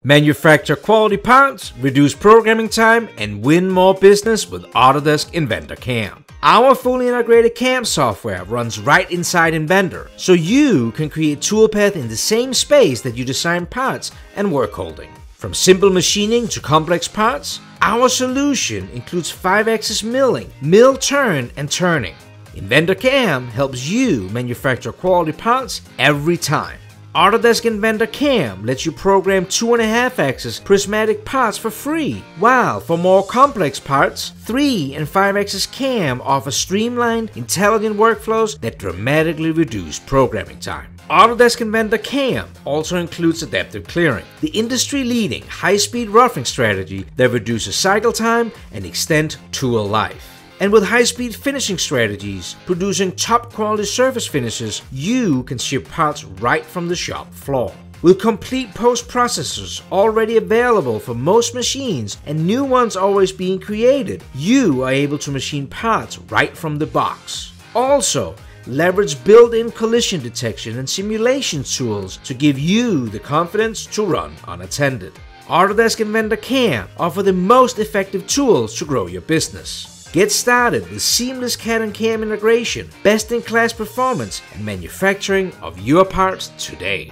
Manufacture quality parts, reduce programming time, and win more business with Autodesk Inventor CAM. Our fully integrated CAM software runs right inside Inventor, so you can create toolpath in the same space that you design parts and work holding. From simple machining to complex parts, our solution includes 5-axis milling, mill turn, and turning. Inventor CAM helps you manufacture quality parts every time. Autodesk Inventor CAM lets you program 2.5-axis prismatic parts for free, while for more complex parts, 3 and 5-axis CAM offer streamlined, intelligent workflows that dramatically reduce programming time. Autodesk Inventor CAM also includes adaptive clearing, the industry-leading high-speed roughing strategy that reduces cycle time and extends tool life. And with high-speed finishing strategies, producing top-quality surface finishes, you can ship parts right from the shop floor. With complete post-processors already available for most machines and new ones always being created, you are able to machine parts right from the box. Also, leverage built-in collision detection and simulation tools to give you the confidence to run unattended. Autodesk Inventor CAM offers the most effective tools to grow your business. Get started with seamless CAD and CAM integration, best-in-class performance, and manufacturing of your parts today.